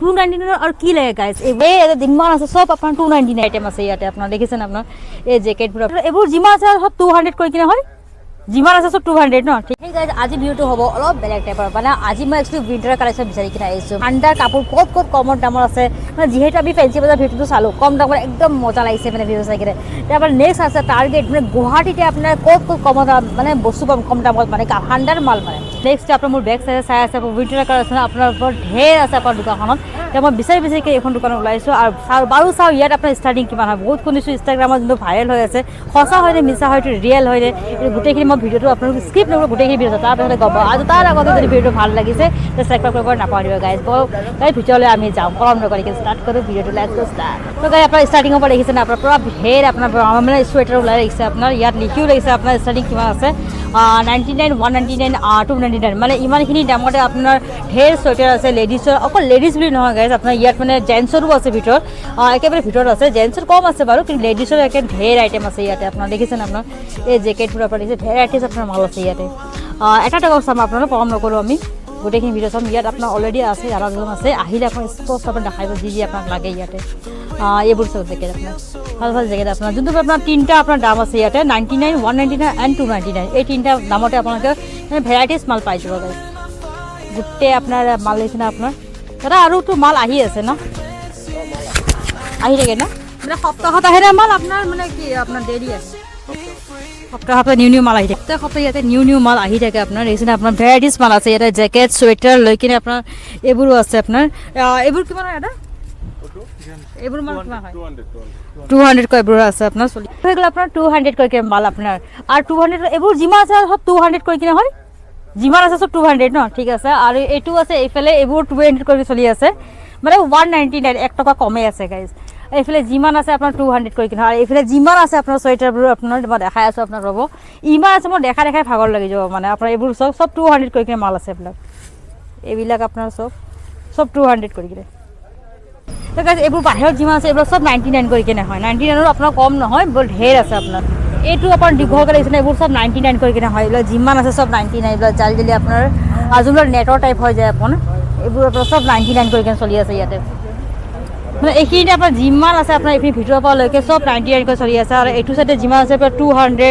299 और की लगे गाइस ए दिनमान আছে সব আপনাৰ 299 আইটেম আছে ইয়াতে আপনাৰা দেখেছেন আপনাৰ এই জ্যাকেটবোৰ এবোৰ জিমা আছে সব 200 কৰি কিনে হয় জিমান আছে সব 200 ন ঠিক আছে গাইস আজি ভিডিওটো হ'ব অলপ বেলেগ টাইপৰ মানে আজি মই একচুয়ালি উইন্টাৰ কালেকশন বিচাৰি কিনে আহিছো আন্ডাৰ কাপোৰ কত কমৰ দামৰ আছে মানে যেহেতু আমি ফেন্সি বাজাৰ ভিডিওটো চালো কম দামৰ একদম মজা লাগিছে মানে ভিডিও চাই কিনে তাৰপৰ নেক্সট আছে টাৰ্গেট মানে গুৱাহাটীতে আপোনাৰ কত কম দাম মানে বস্তু কম দামত মানে আন্ডাৰ মাল মানে নেক্সট আপোনাৰ মোৰ বেক চাই আছে উইন্টাৰ কালেকশন আপোনাৰ ওপৰত ঢেৰ আছে আপোনাৰ দোকানখনত এতিয়া মই বিচাৰি কি এখন দোকান ওলাইছো আৰু বাৰু চাও ইয়াত আপোনাৰ ষ্টাৰ্টিং কিমান হয় বহুত শুনিছো ইনষ্টাগ্ৰামত যোনটো ভাইৰেল হৈ আছে সঁচা হয় নে মিছা হয় ৰিয়েল হয় নে গোটেইখিনি মই ভিডিওটো আপোনালোক স্কিপ নকৰিব গোটেইখিনি ভিডিও তাৰপিছতে গব আৰু তাৰ আগতে যদি ভিডিওটো ভাল লাগিছে তে সাবস্ক্ৰাইব কৰিব নাপাহৰিব গাইজ গাইজ ভিডিওলৈ আমি যাওঁ কলম নকৰি ষ্টাৰ্ট কৰোঁ ভিডিওটো লেটছ গো ষ্টাৰ্ট তো গাইজ আপোনাৰ ষ্টাৰ্টিঙৰ পৰা দেখিছে না আপোনাৰ পুৰা ঢেৰ আপোনাৰ মানে চুৱেটাৰ ওলাই লাগিছে আপোনাৰ ইয়াত লিখিও লাগিছে আপোনাৰ ষ্টাৰ্টিং কিমান আছে 99 199 299 মানে ইমানখিনি দামতে আপোনাৰ ঢেৰ চুৱেটাৰ আছে লেডিছৰ অকল লেডিছ বুলি নহয় গাইজ আপোনাৰ ইয়াত মানে জেন্টছৰো আছে ভিতৰত একেবাৰে ভিতৰত আছে জেন্টছৰ কম আছে বাৰু কিন্তু লেডিছৰ একে ঢেৰ আইটেম আছে ইয়াতে আপোনাৰ দেখিছেন আপোনাৰ এই জেকেটবোৰ আপোনাৰ দেখিছে ঢেৰ আইটেম আপোনাৰ মাল আছে ইয়াতে এটা চাম আপোনালোক পৰম নকৰোঁ আমি গোটেইখিনি ভিডিও চাম ইয়াত আপোনাৰ অলৰেডি আছে আৰু এজন আছে আহিলে আপোনাৰ স্পষ্ট আপোনাৰ দেখাব যি আপোনাক লাগে ইয়াতে এইবোৰ চব জেকেট আপোনাৰ ভাল জেকেট আপোনাৰ যোনটো আপোনাৰ তিনিটা আপোনাৰ দাম আছে ইয়াতে 99 199 এণ্ড 299 এই তিনিটা দামতে আপোনালোকে ভেৰাইটিজ মাল পাই যাব গাইজ গোটেই আপোনাৰ মাল লৈছে না আপোনাৰ দাদা আৰুতো মাল আহি আছে ন আহি থাকে ন মানে সপ্তাহত আহে না মাল আপোনাৰ মানে কি আপোনাৰ দেৰি আছে সপ্তাহত নিউ মাল আহি থাকে সপ্তাহ ইয়াতে নিউ মাল আহি থাকে আপোনাৰ এইখিনি আপোনাৰ ভেৰাইটিজ মাল আছে ইয়াতে জেকেট চুৱেটাৰ লৈ কিনে আপোনাৰ এইবোৰো আছে আপোনাৰ এইবোৰ কিমান হয় দাদা এইবোৰ মাল কিমান হয় 200 কৈ এইবোৰ আছে আপোনাৰ চলি হৈ গ'ল আপোনাৰ 200 কৈ কিনে মাল আপোনাৰ আৰু 200 এইবোৰ যিমান আছে সব 200 কৈ কিনে হয় যিমান আছে সব 200 ন ঠিক আছে আৰু এইটো আছে এইফালে এইবোৰ 200 কৰি চলি আছে মানে 199 1 টকা কমে আছে গাইজ এইফালে যিমান আছে আপোনাৰ 200 কৰি কিনে আৰু এইফালে যিমান আছে আপোনাৰ চুৱেটাৰবোৰ আপোনাৰ মই দেখাই আছোঁ আপোনাৰ ৰ'ব ইমান আছে মই দেখাই ভাগৰ লাগি যাব মানে আপোনাৰ এইবোৰ চব 200 কৰি কিনে মাল আছে এইবিলাক আপোনাৰ চব 200 কৰি কিনে তো গাইজ এইবোৰ বাহিৰত যিমান আছে এইবোৰ চব 99 কৰি কিনে হয় 99ৰ আপোনাৰ কম নহয় বৰ ঢেৰ আছে আপোনাৰ এইটো আপোনাৰ দীঘলকৈ লাগিছে এইবোৰ চব 99 কৰি কিনে হয় এইবিলাক যিমান আছে চব 99 এইবিলাক জালি আপোনাৰ যোনবিলাক নেটৰ টাইপ হৈ যায় আপোনাৰ এইবোৰ আপোনাৰ চব 99 কৰি কিনে চলি আছে ইয়াতে মানে এইখিনিতে আপোনাৰ যিমান আছে আপোনাৰ এইখিনি ভিতৰৰ পৰা লৈকে চব 99 কৈ চলি আছে আৰু এইটো চাইডে যিমান আছে আপোনাৰ 200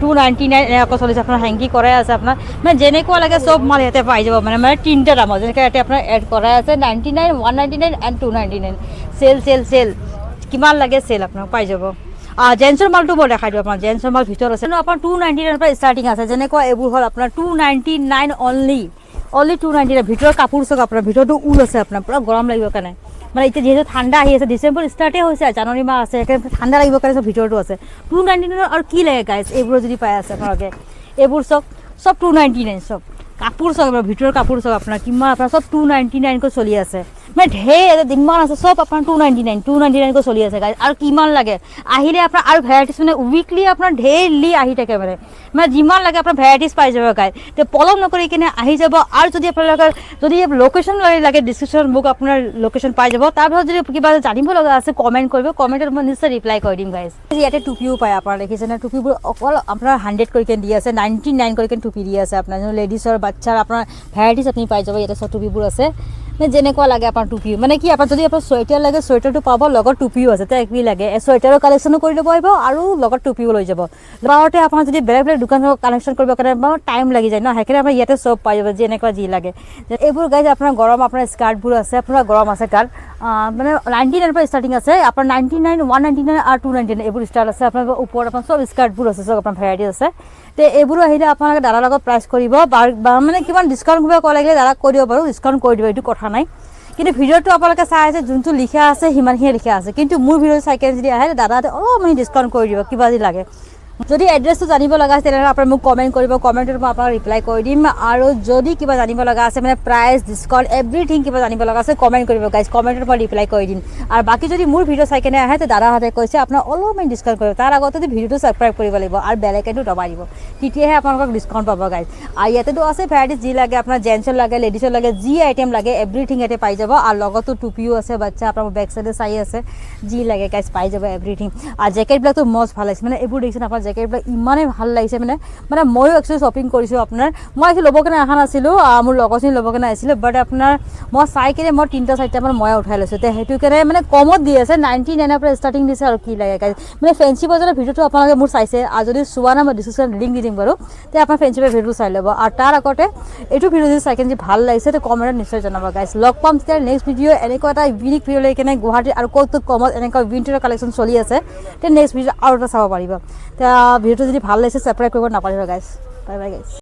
299 এনেকৈ চলিছে আপোনাৰ হেংকি কৰাই আছে আপোনাৰ মানে যেনেকুৱা লাগে চব মাল ইয়াতে পাই যাব মানে তিনিটা দামত যেনেকৈ ইয়াতে আপোনাৰ এড কৰাই আছে 99 199 এণ্ড 299 চেল কিমান লাগে চেল আপোনাক পাই যাব জেন্টছৰ মালটো বৰ দেখাই দিওঁ আপোনাৰ জেন্টছৰ মাল ভিতৰত আছে আপোনাৰ 299 পৰা ষ্টাৰ্টিং আছে যেনেকুৱা এইবোৰ হ'ল আপোনাৰ 299 অনলি 299 ভিতৰৰ কাপোৰ চব আপোনাৰ ভিতৰতো ঊল আছে আপোনাৰ পুৰা গৰম লাগিব কাৰণে মানে এতিয়া যেহেতু ঠাণ্ডা আহি আছে ডিচেম্বৰ ষ্টাৰ্টে হৈছে জানুৱাৰী মাহ আছে সেইকাৰণে ঠাণ্ডা লাগিব কাৰণে চব ভিতৰতো আছে 299 আৰু কি লাগে গাইজ এইবোৰ যদি পাই আছে আপোনালোকে এইবোৰ চব 299 চব কাপোৰ চব আপোনাৰ ভিতৰৰ কাপোৰ চব আপোনাৰ কিমান আপোনাৰ চব 299 কৈ চলি আছে মানে ঢেৰ দিনমান আছে চব আপোনাৰ 299 কৈ চলি আছে গাইজ আৰু কিমান লাগে আহিলে আপোনাৰ আৰু ভেৰাইটিজ মানে উইকলি আপোনাৰ ঢেৰলি আহি থাকে মানে যিমান লাগে আপোনাৰ ভেৰাইটিজ পাই যাব গাইজ তে পলম নকৰি কিনে আহি যাব আৰু যদি আপোনালোকৰ যদি লোকেশ্যন লাগে ডিছক্ৰিপশ্যন মোক আপোনাৰ লোকেশ্যন পাই যাব তাৰপিছত যদি কিবা জানিব লগা আছে কমেণ্ট কৰিব কমেণ্টত মই নিশ্চয় ৰিপ্লাই কৰি দিম গাইজ ইয়াতে টুপিও পায় আপোনাৰ দেখিছেনে টুপিবোৰ অকল আপোনাৰ 100 কৰি কিনে দি আছে 99 কৰি কিনে টুপি দি আছে আপোনাৰ লেডিছৰ বাচ্চাৰ আপোনাৰ ভেৰাইটিজ আপুনি পাই যাব ইয়াতে চব টুপিবোৰ আছে মানে যেনেকুৱা লাগে আপোনাৰ টুপি মানে কি আপোনাৰ যদি আপোনাৰ চুৱেটাৰ লাগে চুৱেটাৰটো পাব লগত টুপিও আছে তাই কি লাগে চুৱেটাৰৰ কালেকশ্যনো কৰি ল'ব পাৰিব আৰু লগত টুপিও লৈ যাব লগতে আপোনাৰ যদি বেলেগ দোকানৰ কালেকশ্যন কৰিব কাৰণে টাইম লাগি যায় ন সেইকাৰণে আপোনাৰ ইয়াতে চব পাই যাব যেনেকুৱা যি লাগে এইবোৰ গাইজ আপোনাৰ গৰম আপোনাৰ স্কাৰ্টবোৰ আছে আপোনাৰ গৰম আছে গাত মানে 99 পৰা ষ্টাৰ্টিং আছে আপোনাৰ 99 199 আৰু 299 এইবোৰ ষ্টাৰ্ট আছে আপোনাৰ ওপৰত আপোনাৰ চব স্কাৰ্টবোৰ আছে চব আপোনাৰ ভেৰাইটি আছে তে এইবোৰো আহিলে আপোনালোকে দাদাৰ লগত প্ৰাইচ কৰিব মানে কিমান ডিছকাউণ্ট কৰিব ক'ব লাগিলে দাদাক কৈ দিব বাৰু ডিছকাউণ্ট কৰি দিব এইটো কথা নাই কিন্তু ভিডিঅ'টো আপোনালোকে চাই আছে যোনটো লিখা আছে সিমানখিনি লিখা আছে কিন্তু মোৰ ভিডিঅ' চাই কেনে যদি আহে দাদাহঁতে অলপমান ডিছকাউণ্ট কৰি দিব কিবা যদি লাগে যদি এড্ৰেছটো জানিব লগা আছে তেনেহ'লে আপুনি মোক কমেণ্ট কৰিব কমেণ্টত মই আপোনাক ৰিপ্লাই কৰি দিম আৰু যদি কিবা জানিব লগা আছে মানে প্ৰাইচ ডিছকাউণ্ট এভৰিথিং কিবা জানিব লগা আছে কমেণ্ট কৰিব গাইজ কমেণ্টত মই ৰিপ্লাই কৰি দিম আৰু বাকী যদি মোৰ ভিডিঅ' চাই কেনে আহে দাদাহঁতে কৈছে আপোনাৰ অলপমান ডিছকাউণ্ট কৰিব তাৰ আগতে ভিডিঅ'টো ছাবস্ক্ৰাইব কৰিব লাগিব আৰু বেল আইকনটো দবাই দিব তেতিয়াহে আপোনালোকক ডিছকাউণ্ট পাব গাইজ আৰু ইয়াতেতো আছে ভেৰাইটিজ যি লাগে আপোনাৰ জেন্টছৰ লাগে লেডিছৰ লাগে যি আইটেম লাগে এভৰিথিং ইয়াতে পাই যাব আৰু লগতো টুপিও আছে বাচ্চা আপোনাৰ বেক চাইডে চাই আছে যি লাগে গাইজ পাই যাব এভৰিথিং আৰু জেকেটবিলাকতো মষ্ট ভাল লাগিছে মানে এইবোৰ দেখিছে আপোনাৰ জেকেটবিলাক ইমানেই ভাল লাগিছে মানে ময়ো একচুৱেলি শ্বপিং কৰিছোঁ আপোনাৰ মই একচুৱেলি ল'ব কাৰণে অহা নাছিলোঁ মোৰ লগৰখিনি ল'ব কাৰণে আহিছিলোঁ বাট আপোনাৰ মই চাই কিনে মই 3টা 4টামান মই উঠাই লৈছোঁ তে সেইটো কাৰণে মানে কমত দি আছে 99 পৰা ষ্টাৰ্টিং দিছে আৰু কি লাগে গাইজ মানে ফেঞ্চি বজাৰৰ ভিডিঅ'টো আপোনালোকে মোৰ চাইছে আৰু যদি চোৱা নাই মই ডিছক্ৰিপশ্যনত লিংক দি দিম বাৰু তে আপোনাৰ ফেঞ্চি বজাৰৰ ভিডিঅ'টো চাই ল'ব আৰু তাৰ আগতে এইটো ভিডিঅ' যদি চাই কিনে ভাল লাগিছে তো কমেণ্টত নিশ্চয় জনাব গাইজ লগ পাম তেতিয়া নেক্সট ভিডিঅ' এনেকুৱা এটা ইউনিক ভিডিঅ' লৈ কিনে গুৱাহাটীত আৰু ক'ত কমত এনেকুৱা উইণ্টাৰৰ কালেকশ্যন চলি আছে তে নেক্সট ভিডিঅ' আৰু এটা চাব পাৰিব তে ভিডিঅ'টো যদি ভাল লাগিছে ছাবস্ক্ৰাইব কৰিব নাপাহৰিব গাইজ বাই বাই গাইজ